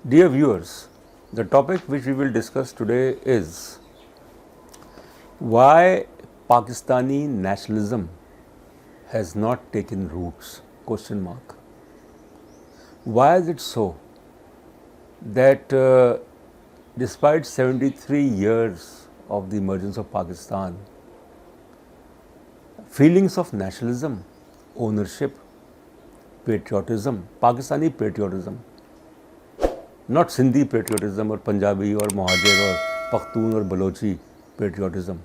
Dear viewers, the topic which we will discuss today is why Pakistani nationalism has not taken roots? Question mark. Why is it so that despite 73 years of the emergence of Pakistan, feelings of nationalism, ownership, patriotism, Pakistani patriotism, not Sindhi patriotism or Punjabi or Mohajir or Pakhtun or Balochi patriotism,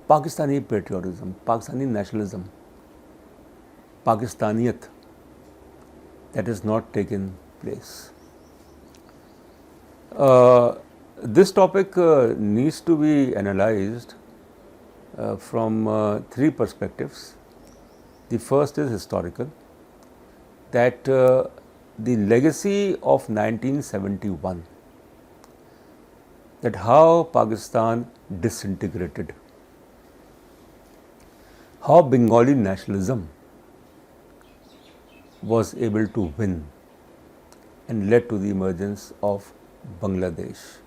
Pakistani patriotism, Pakistani nationalism, Pakistaniyat, that has not taken place. This topic needs to be analyzed from three perspectives. The first is historical, that the legacy of 1971, that how Pakistan disintegrated, how Bengali nationalism was able to win and led to the emergence of Bangladesh,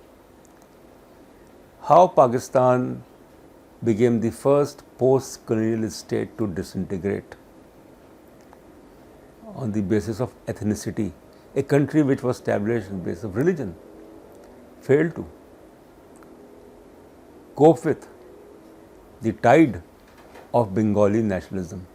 how Pakistan became the first post-colonial state to disintegrate on the basis of ethnicity. A country which was established on the basis of religion failed to cope with the tide of Bengali nationalism.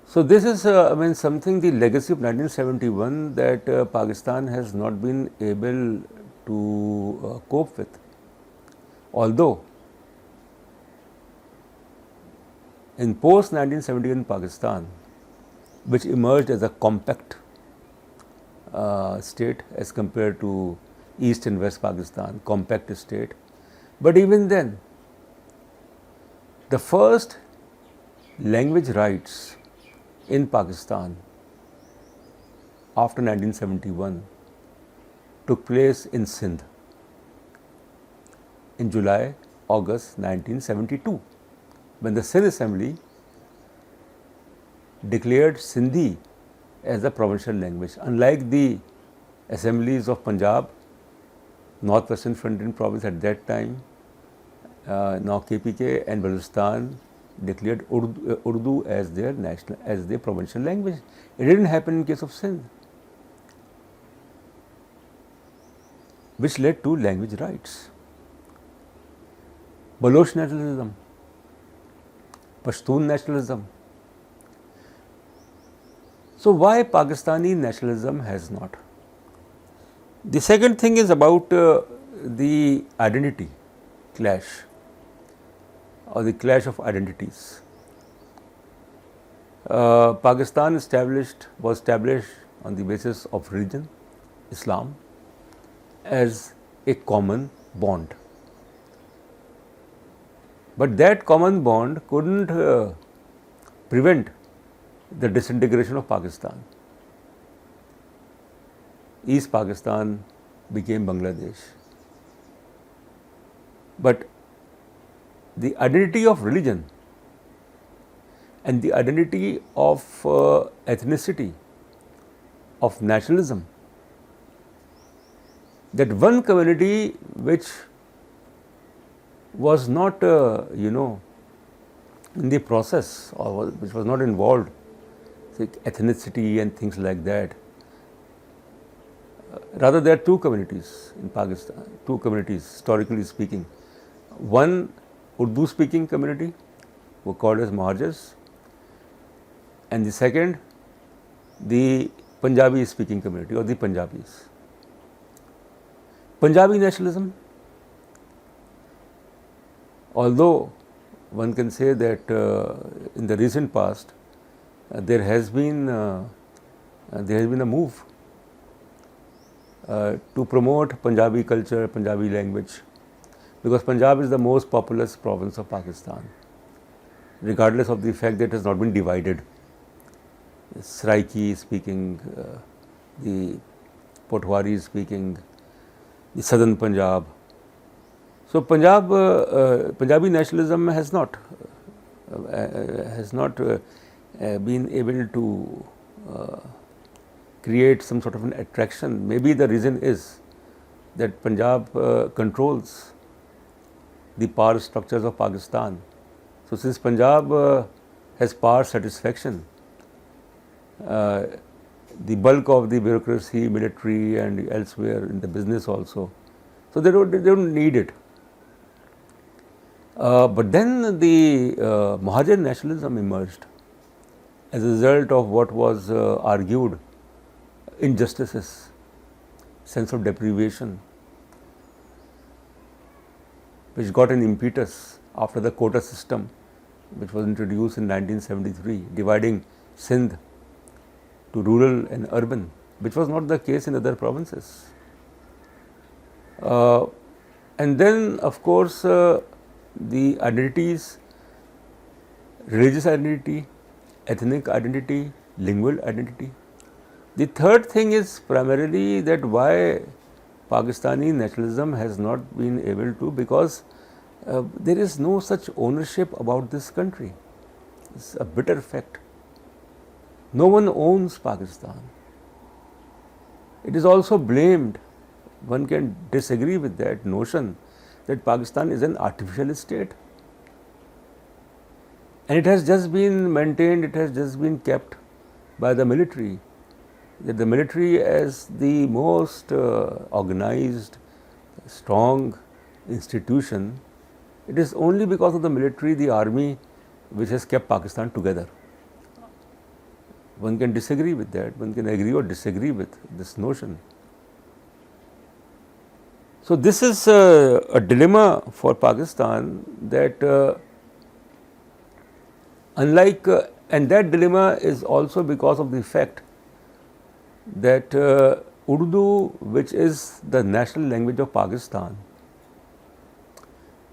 So this is something, the legacy of 1971, that Pakistan has not been able to cope with. Although in post-1971 Pakistan, which emerged as a compact state as compared to East and West Pakistan, compact state, but even then, the first language rights in Pakistan after 1971 took place in Sindh in July-August 1972, when the Sindh Assembly declared Sindhi as a provincial language. Unlike the assemblies of Punjab, Northwestern Frontier Province at that time, now KPK, and Balochistan declared Urdu as their provincial language. It didn't happen in case of Sindh, which led to language rights. Baloch nationalism, Pashtun nationalism. So why Pakistani nationalism has not? The second thing is about the identity clash, or the clash of identities. Pakistan was established on the basis of religion, Islam, as a common bond. But that common bond couldn't prevent the disintegration of Pakistan. East Pakistan became Bangladesh. But the identity of religion and the identity of ethnicity, of nationalism, that one community which was not, in the process, or which was not involved, like ethnicity and things like that. Rather, there are two communities in Pakistan, two communities historically speaking. One, Urdu speaking community, were called as Mohajirs, and the second, the Punjabi speaking community, or the Punjabis. Punjabi nationalism, although one can say that in the recent past there has been a move to promote Punjabi culture, Punjabi language, because Punjab is the most populous province of Pakistan, regardless of the fact that it has not been divided. Saraiki speaking, the Potwari speaking, the southern Punjab. So Punjabi nationalism has not been able to create some sort of an attraction. Maybe the reason is that Punjab controls the power structures of Pakistan. So since Punjab has power satisfaction, the bulk of the bureaucracy, military and elsewhere in the business also, so they don't need it. But then the Mahajir nationalism emerged as a result of what was argued injustices, sense of deprivation, which got an impetus after the quota system, which was introduced in 1973, dividing Sindh to rural and urban, which was not the case in other provinces. And then, of course, the identities, religious identity, ethnic identity, lingual identity. The third thing is primarily that why Pakistani nationalism has not been able to, because there is no such ownership about this country. It's a bitter fact. No one owns Pakistan. It is also blamed, one can disagree with that notion, that Pakistan is an artificial state. And it has just been maintained, it has just been kept by the military. That the military as the most organized, strong institution, it is only because of the military, the army, which has kept Pakistan together. One can disagree with that, one can agree or disagree with this notion. So this is a dilemma for Pakistan, that unlike, and that dilemma is also because of the fact that Urdu, which is the national language of Pakistan,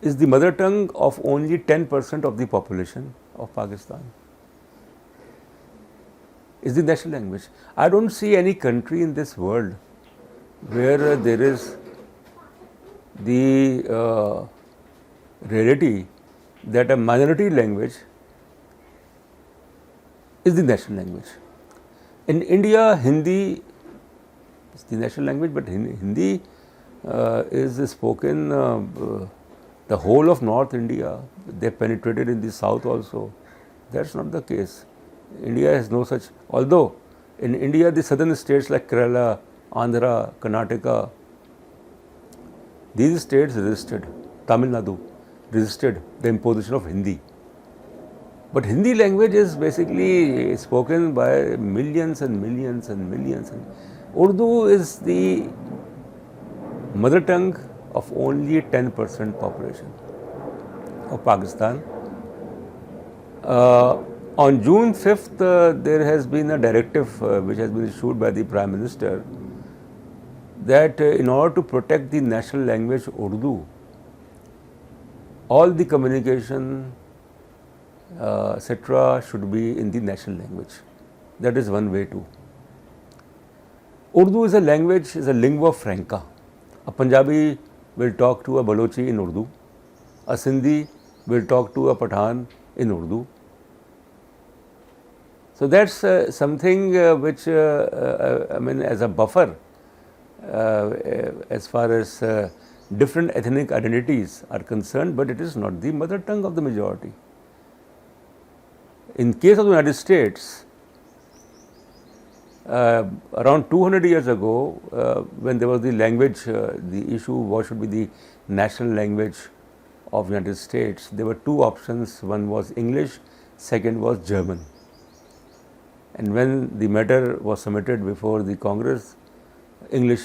is the mother tongue of only 10% of the population of Pakistan. Is the national language. I don't see any country in this world where there is the reality that a minority language is the national language. In India, Hindi is the national language, but Hindi is spoken the whole of North India. They penetrated in the South also. That's not the case. India has no such, although in India the southern states like Kerala, Andhra, Karnataka, these states resisted, Tamil Nadu resisted the imposition of Hindi. But Hindi language is basically spoken by millions and millions and millions. Urdu is the mother tongue of only 10% population of Pakistan. On June 5th, there has been a directive which has been issued by the Prime Minister that in order to protect the national language Urdu, all the communication, etc. should be in the national language. That is one way too. Urdu is a language, is a lingua franca. A Punjabi will talk to a Balochi in Urdu. A Sindhi will talk to a Pathan in Urdu. So that's something which, I mean, as a buffer, as far as different ethnic identities are concerned, but it is not the mother tongue of the majority. In case of the United States, around 200 years ago, when there was the language, the issue what should be the national language of the United States, there were two options. One was English, second was German. And when the matter was submitted before the Congress, English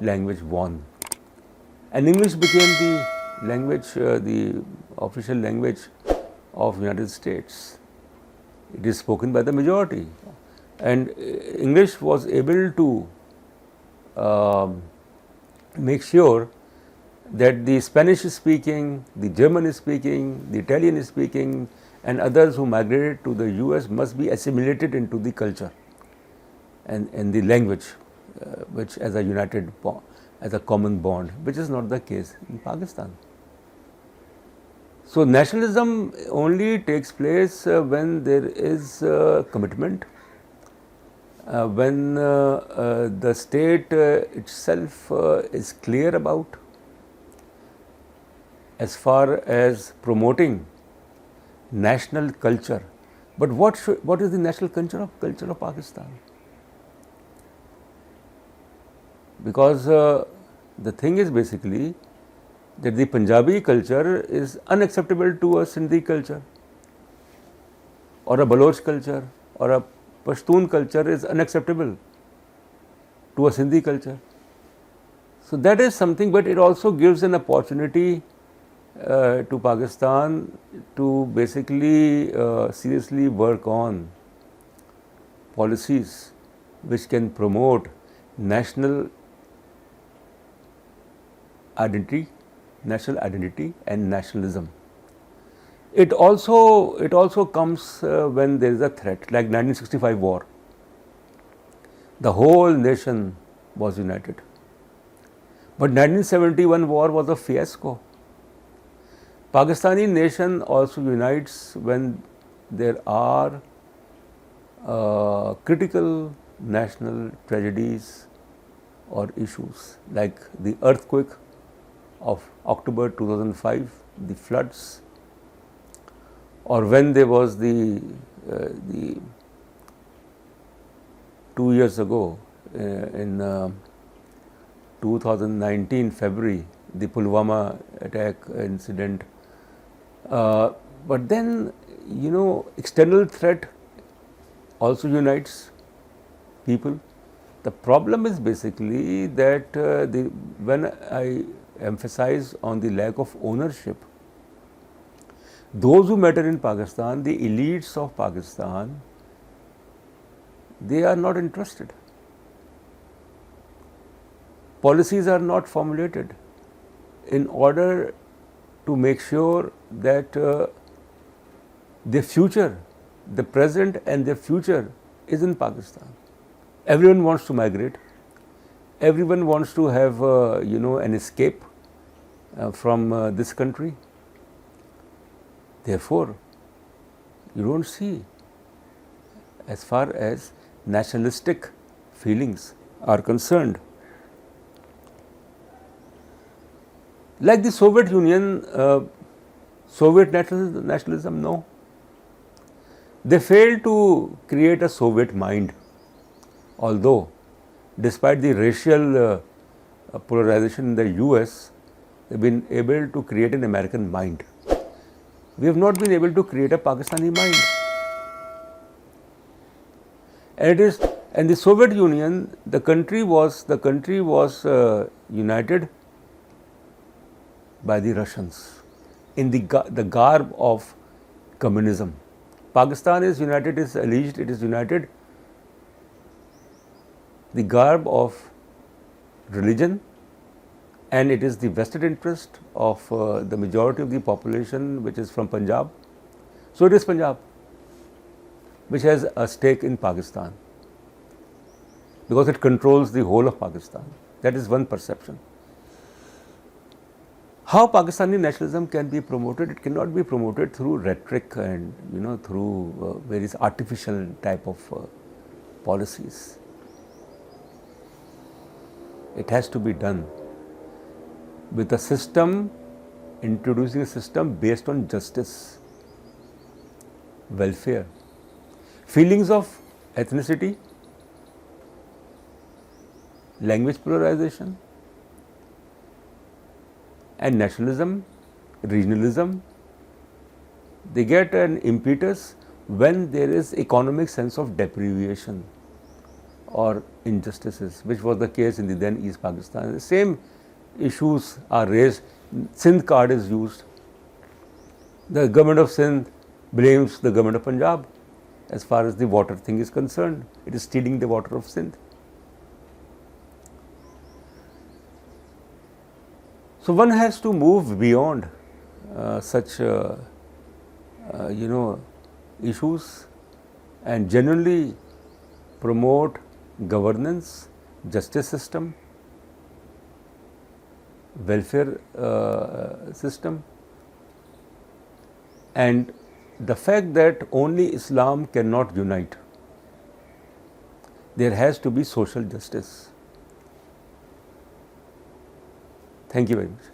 language won. And English became the language, the official language of the United States. It is spoken by the majority. And English was able to make sure that the Spanish speaking, the German speaking, the Italian speaking, and others who migrated to the US must be assimilated into the culture and the language, which as a united bond, as a common bond, which is not the case in Pakistan. So nationalism only takes place when there is commitment, when the state itself is clear about as far as promoting national culture. But what is the national culture of Pakistan? Because the thing is basically that the Punjabi culture is unacceptable to a Sindhi culture, or a Baloch culture, or a Pashtun culture is unacceptable to a Sindhi culture. So that is something, but it also gives an opportunity to Pakistan to basically seriously work on policies which can promote national identity and nationalism. It also comes when there is a threat, like 1965 war. The whole nation was united. But 1971 war was a fiasco. Pakistani nation also unites when there are critical national tragedies or issues, like the earthquake of October 2005, the floods, or when there was the 2 years ago in 2019 February, the Pulwama attack incident. But then, external threat also unites people. The problem is basically that when I emphasize on the lack of ownership, those who matter in Pakistan, the elites of Pakistan, they are not interested. Policies are not formulated in order to make sure that their future, the present and their future is in Pakistan. Everyone wants to migrate. Everyone wants to have, an escape from this country. Therefore, you don't see, as far as nationalistic feelings are concerned. Like the Soviet Union, Soviet nationalism, no. They failed to create a Soviet mind, although despite the racial polarization in the US, they've been able to create an American mind. We have not been able to create a Pakistani mind. And the Soviet Union, the country was united by the Russians in the garb of communism. Pakistan is united, is alleged, it is united the garb of religion, and it is the vested interest of the majority of the population which is from Punjab. So it is Punjab which has a stake in Pakistan because it controls the whole of Pakistan. That is one perception. How Pakistani nationalism can be promoted? It cannot be promoted through rhetoric and through various artificial type of policies. It has to be done with a system, introducing a system based on justice, welfare, feelings of ethnicity, language pluralization, and nationalism, regionalism. They get an impetus when there is economic sense of deprivation or injustices, which was the case in the then East Pakistan. The same issues are raised. Sindh card is used. The government of Sindh blames the government of Punjab as far as the water thing is concerned. It is stealing the water of Sindh. So one has to move beyond such issues and genuinely promote governance, justice system, welfare system, and the fact that only Islam cannot unite. there has to be social justice. Thank you very much.